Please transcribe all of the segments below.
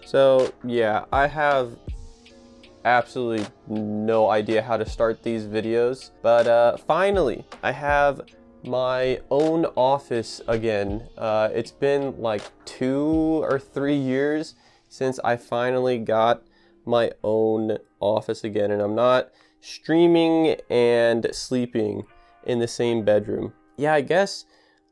So yeah, I have absolutely no idea how to start these videos, but finally I have my own office again. It's been like 2 or 3 years since I finally got my own office again, and I'm not streaming and sleeping in the same bedroom. Yeah, I guess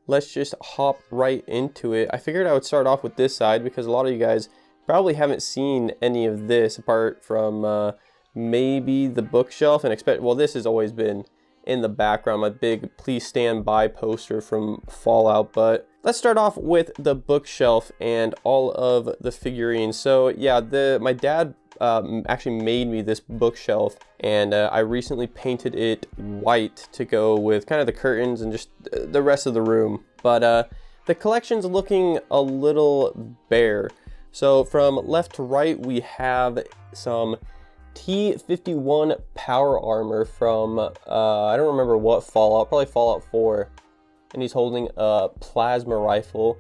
let's just hop right into it. I figured I would start off with this side because a lot of you guys probably haven't seen any of this apart from maybe the bookshelf, and well, this has always been in the background, my big "Please Stand By" poster from Fallout. But let's start off with the bookshelf and all of the figurines. So yeah, my dad actually made me this bookshelf, and I recently painted it white to go with kind of the curtains and just the rest of the room. But the collection's looking a little bare. So from left to right, we have some T-51 power armor from, I don't remember what Fallout, probably Fallout 4. And he's holding a plasma rifle.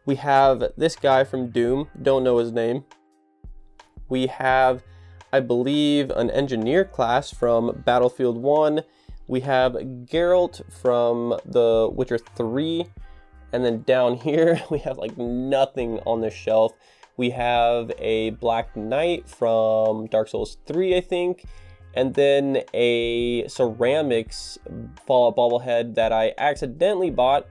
We have this guy from Doom, don't know his name. We have, I believe, an engineer class from Battlefield 1. We have Geralt from The Witcher 3. And then down here, we have like nothing on the shelf. We have a Black Knight from Dark Souls 3, I think. And then a ceramics Fallout bobblehead that I accidentally bought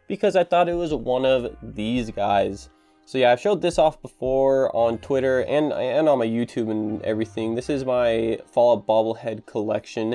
because I thought it was one of these guys. So yeah, I've showed this off before on Twitter and on my YouTube and everything. This is my Fallout bobblehead collection.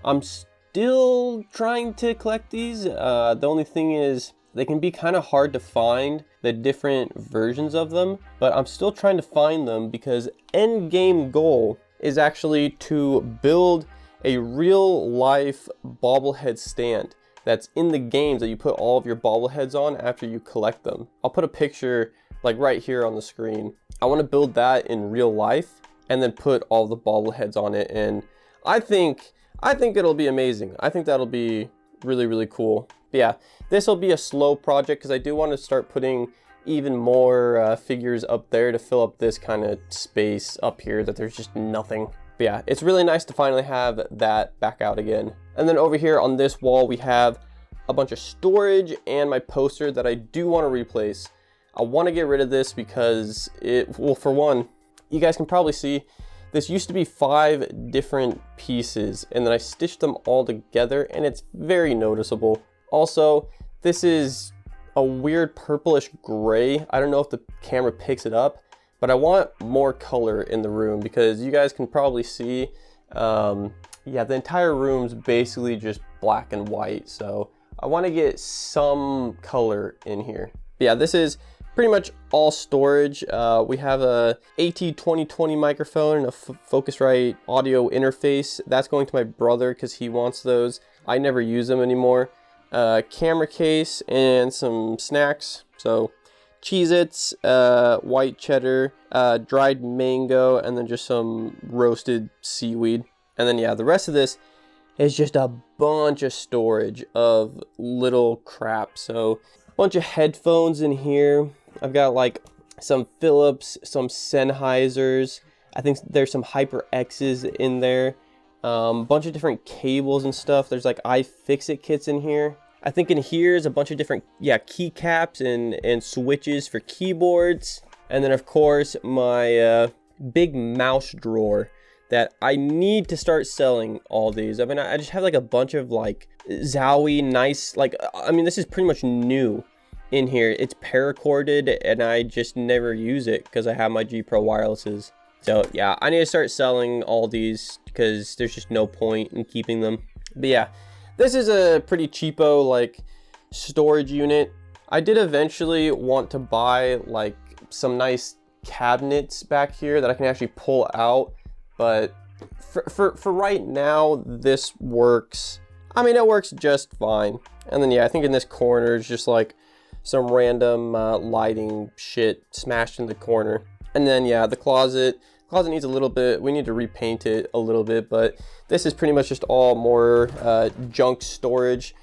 I'm still trying to collect these. The only thing is, they can be kind of hard to find, the different versions of them, but I'm still trying to find them because end game goal is actually to build a real life bobblehead stand that's in the games that you put all of your bobbleheads on after you collect them. I'll put a picture like right here on the screen. I want to build that in real life and then put all the bobbleheads on it, and I think it'll be amazing. I think that'll be really cool. But yeah, this will be a slow project because I do want to start putting even more figures up there to fill up this kind of space up here that there's just nothing. But yeah, it's really nice to finally have that back out again. And then over here on this wall, we have a bunch of storage and my poster that I do want to replace. I want to get rid of this because well, for one, you guys can probably see this used to be 5 different pieces, and then I stitched them all together, and it's very noticeable. Also, this is a weird purplish gray. I don't know if the camera picks it up, but I want more color in the room because you guys can probably see, yeah, the entire room's basically just black and white. So I want to get some color in here. But yeah, this is pretty much all storage. We have a AT2020 microphone and a Focusrite audio interface. That's going to my brother because he wants those. I never use them anymore. Camera case and some snacks. So Cheez-Its, white cheddar, dried mango, and then just some roasted seaweed. And then yeah, the rest of this is just a bunch of storage of little crap. So a bunch of headphones in here. I've got like some Philips, some Sennheisers. I think there's some HyperX's in there. Bunch of different cables and stuff. There's like iFixit kits in here. I think in here is a bunch of different, yeah, keycaps and switches for keyboards. And then of course my big mouse drawer that I need to start selling all these. I mean, I just have like a bunch of like Zowie nice, like, I mean, this is pretty much new in here. It's paracorded and I just never use it because I have my G Pro wirelesses. So yeah, I need to start selling all these because there's just no point in keeping them. But yeah, this is a pretty cheapo like storage unit. I did eventually want to buy like some nice cabinets back here that I can actually pull out, but for right now, this works. I mean, it works just fine. And then yeah, I think in this corner is just like some random lighting shit smashed in the corner. And then yeah, the closet needs a little bit, we need to repaint it a little bit, but this is pretty much just all more junk storage.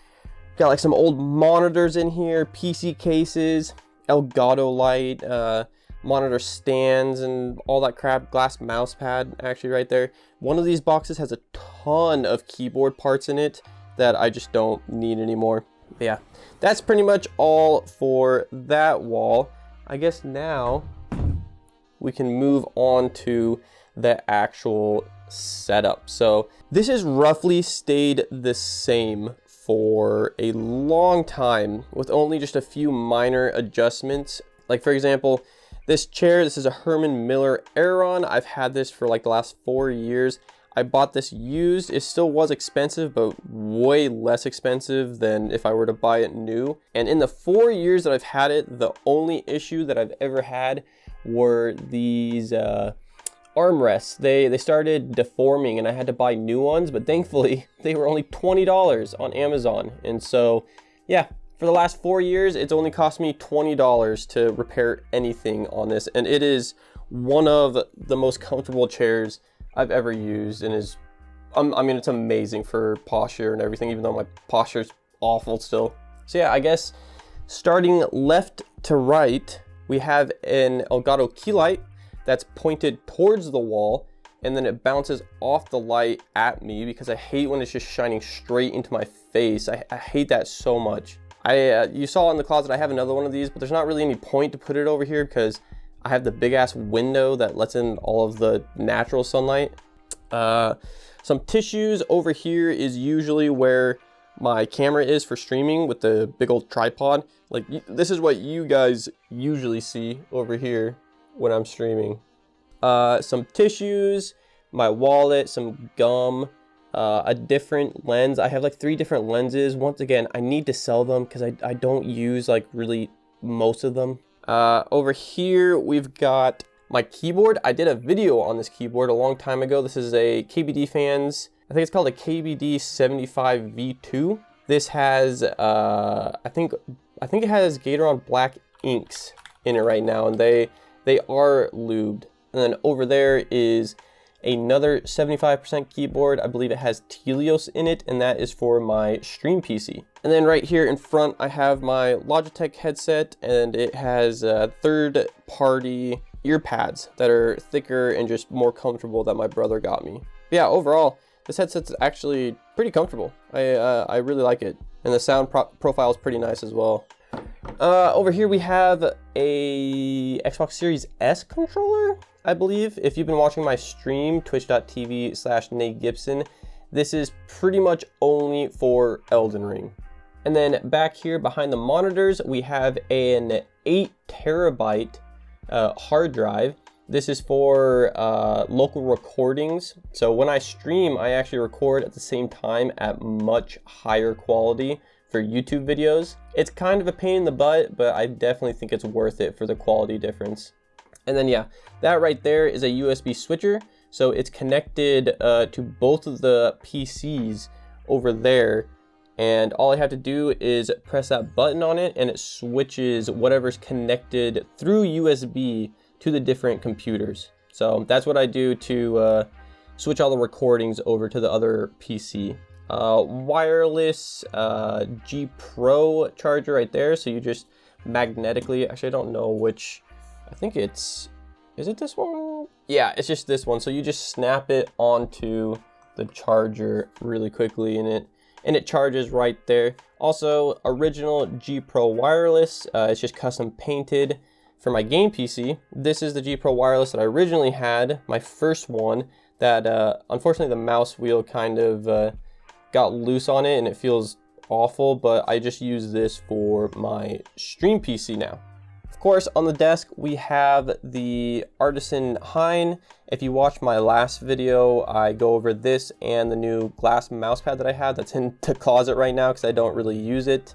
Got like some old monitors in here, PC cases, Elgato light, monitor stands and all that crap. Glass mouse pad actually right there. One of these boxes has a ton of keyboard parts in it that I just don't need anymore. But yeah, that's pretty much all for that wall. I guess now we can move on to the actual setup. So this has roughly stayed the same for a long time with only just a few minor adjustments. Like for example, this chair, this is a Herman Miller Aeron. I've had this for like the last 4 years. I bought this used. It still was expensive, but way less expensive than if I were to buy it new. And in the 4 years that I've had it, the only issue that I've ever had were these armrests. They started deforming and I had to buy new ones, but thankfully they were only $20 on Amazon. And so yeah, for the last 4 years, it's only cost me $20 to repair anything on this. And it is one of the most comfortable chairs I've ever used, and is, I mean, it's amazing for posture and everything, even though my posture's awful still. So yeah, I guess starting left to right, we have an Elgato key light that's pointed towards the wall, and then it bounces off the light at me because I hate when it's just shining straight into my face. I hate that so much. You saw in the closet I have another one of these, but there's not really any point to put it over here because I have the big ass window that lets in all of the natural sunlight. Some tissues over here is usually where my camera is for streaming with the big old tripod. Like this is what you guys usually see over here when I'm streaming. Some tissues, my wallet, some gum, a different lens. I have like 3 different lenses. Once again, I need to sell them because I don't use like really most of them. Over here, we've got my keyboard. I did a video on this keyboard a long time ago. This is a KBD Fans, I think it's called a KBD 75 V2. This has, I think it has Gatoron black inks in it right now, and they are lubed. And then over there is another 75% keyboard. I believe it has Telios in it, and that is for my stream PC. And then right here in front, I have my Logitech headset, and it has third-party ear pads that are thicker and just more comfortable that my brother got me. But yeah, overall, this headset's actually pretty comfortable. I really like it, and the sound profile is pretty nice as well. Over here we have a Xbox Series S controller, I believe. If you've been watching my stream, twitch.tv/NateGibson, this is pretty much only for Elden Ring. And then back here behind the monitors, we have an 8 terabyte hard drive. This is for local recordings. So when I stream, I actually record at the same time at much higher quality for YouTube videos. It's kind of a pain in the butt, but I definitely think it's worth it for the quality difference. And then yeah, that right there is a USB switcher. So it's connected to both of the PCs over there. And all I have to do is press that button on it and it switches whatever's connected through USB to the different computers. So that's what I do to switch all the recordings over to the other PC. Wireless G Pro charger right there. So you just magnetically, actually I don't know which, I think it's, is it this one? Yeah, it's just this one. So you just snap it onto the charger really quickly and it charges right there. Also, original G Pro wireless. It's just custom painted for my game PC. This is the G Pro wireless that I originally had, my first one, that unfortunately the mouse wheel kind of got loose on it and it feels awful, but I just use this for my stream PC now. Of course, on the desk, we have the Artisan Hein. If you watched my last video, I go over this and the new glass mouse pad that I have that's in the closet right now because I don't really use it.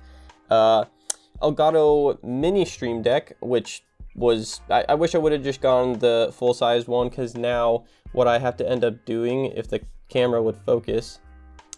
Elgato mini stream deck, which was, I wish I would have just gone the full-size one, because now what I have to end up doing, if the camera would focus,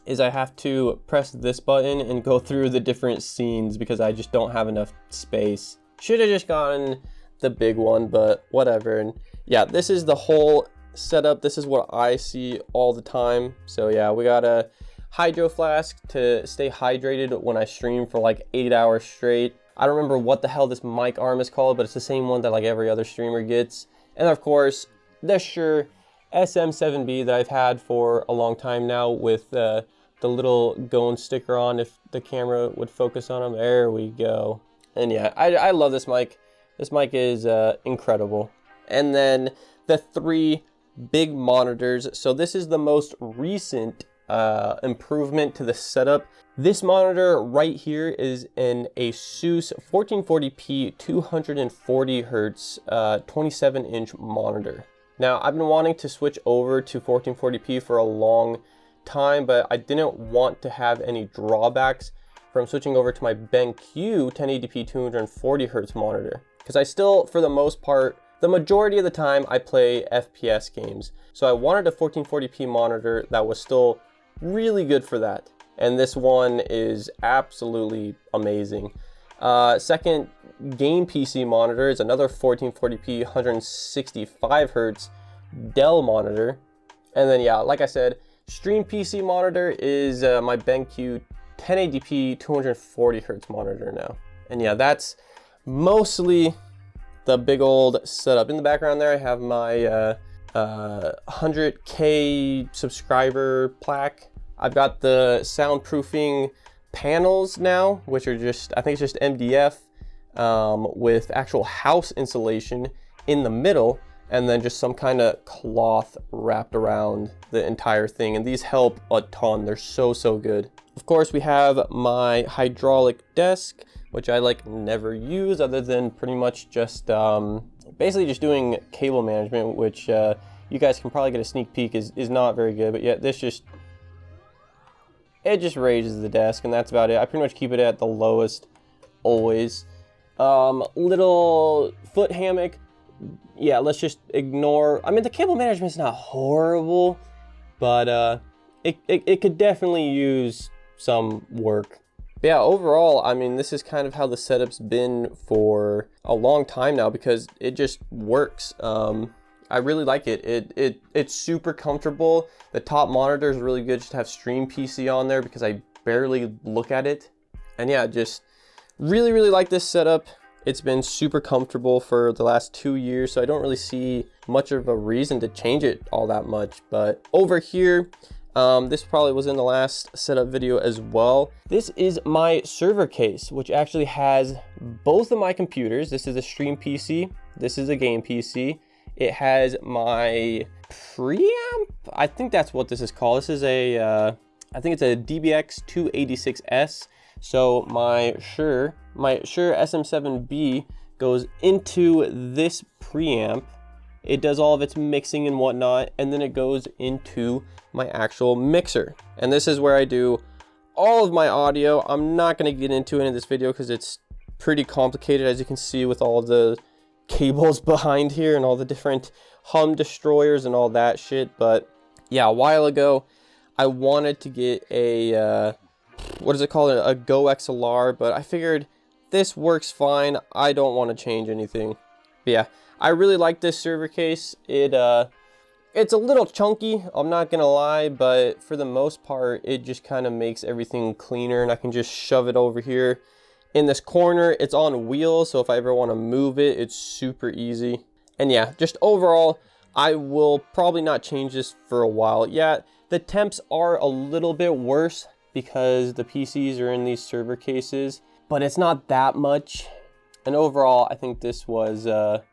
is I have to press this button and go through the different scenes because I just don't have enough space. Should have just gotten the big one, but whatever. And yeah, this is the whole setup. This is what I see all the time. So yeah, we got a hydro flask to stay hydrated when I stream for like 8 hours straight. I don't remember what the hell this mic arm is called, but it's the same one that like every other streamer gets. And of course, the Shure SM7B that I've had for a long time now with the little Gone sticker on if the camera would focus on them. There we go. And yeah, I love this mic. This mic is incredible. And then the 3 big monitors. So this is the most recent improvement to the setup. This monitor right here is an Asus 1440p 240 Hz 27-inch monitor. Now, I've been wanting to switch over to 1440p for a long time, but I didn't want to have any drawbacks from switching over to my BenQ 1080p 240 Hz monitor. Because I still, for the most part, the majority of the time, I play FPS games. So I wanted a 1440p monitor that was still really good for that. And this one is absolutely amazing. Second game PC monitor is another 1440p 165 Hz Dell monitor. And then yeah, like I said, stream PC monitor is my BenQ 1080p 240 Hz monitor now. And yeah, that's mostly the big old setup. In the background there, I have my 100K subscriber plaque. I've got the soundproofing panels now, which are just, I think it's just MDF with actual house insulation in the middle, and then just some kind of cloth wrapped around the entire thing. And these help a ton. They're so good. Of course, we have my hydraulic desk, which I like never use other than pretty much just basically just doing cable management, which you guys can probably get a sneak peek is not very good. But yeah, this just, it just raises the desk, and that's about it. I pretty much keep it at the lowest always. Little foot hammock. Yeah, let's just ignore. I mean, the cable management is not horrible, but it could definitely use some work. But yeah, overall, I mean, this is kind of how the setup's been for a long time now because it just works. I really like it. It's super comfortable. The top monitor is really good just to have Stream PC on there because I barely look at it. And yeah, just really like this setup. It's been super comfortable for the last 2 years, so I don't really see much of a reason to change it all that much. But over here, this probably was in the last setup video as well. This is my server case, which actually has both of my computers. This is a Stream PC. This is a game PC. It has my preamp. I think that's what this is called. This is a, I think it's a DBX 286S. So my Shure SM7B goes into this preamp. It does all of its mixing and whatnot, and then it goes into my actual mixer. And this is where I do all of my audio. I'm not going to get into it in this video because it's pretty complicated, as you can see, with all of the cables behind here and all the different hum destroyers and all that shit. But yeah, a while ago I wanted to get a what is it called, a Go XLR, but I figured this works fine. I don't want to change anything. But yeah, I really like this server case. It's a little chunky, I'm not gonna lie, but for the most part it just kind of makes everything cleaner, and I can just shove it over here in this corner. It's on wheels, so if I ever want to move it, it's super easy. And yeah, just overall, I will probably not change this for a while. Yeah, the temps are a little bit worse because the PCs are in these server cases, but it's not that much. And overall, I think this was a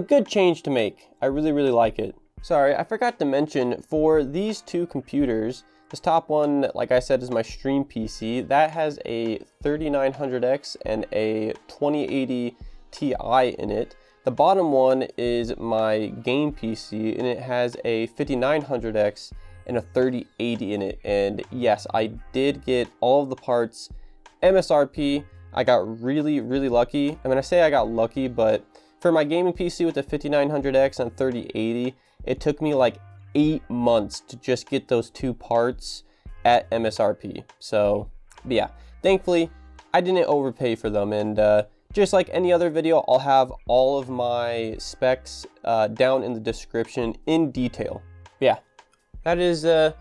good change to make. I really like it. Sorry, I forgot to mention, for these two computers, this top one, like I said, is my Stream PC. That has a 3900X and a 2080 Ti in it. The bottom one is my game PC, and it has a 5900X and a 3080 in it. And yes, I did get all of the parts MSRP. I got really lucky. I mean, I say I got lucky, but for my gaming PC with the 5900X and 3080, it took me like 8 months to just get those two parts at MSRP. So yeah, thankfully I didn't overpay for them. And just like any other video, I'll have all of my specs down in the description in detail. Yeah, that is the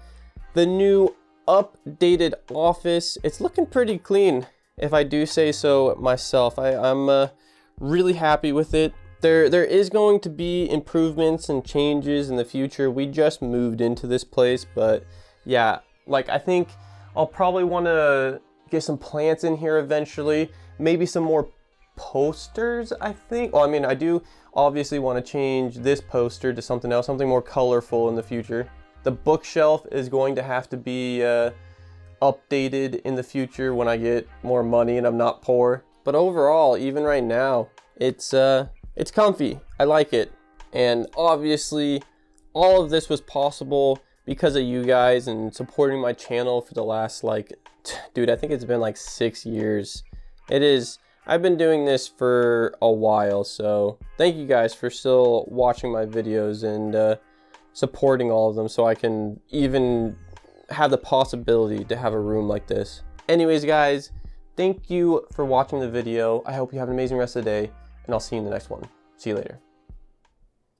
new updated office. It's looking pretty clean. if I do say so myself. I'm really happy with it. There is going to be improvements and changes in the future. We just moved into this place, but yeah, like I think I'll probably want to get some plants in here eventually. Maybe some more posters, I think. Well, I mean, I do obviously want to change this poster to something else, something more colorful in the future. The bookshelf is going to have to be updated in the future when I get more money and I'm not poor. But overall, even right now, it's comfy. I like it. And obviously, all of this was possible because of you guys and supporting my channel for the last, like, dude, I think it's been like 6 years. It is. I've been doing this for a while, so thank you guys for still watching my videos and supporting all of them so I can even have the possibility to have a room like this. Anyways, guys, thank you for watching the video. I hope you have an amazing rest of the day, and I'll see you in the next one. See you later.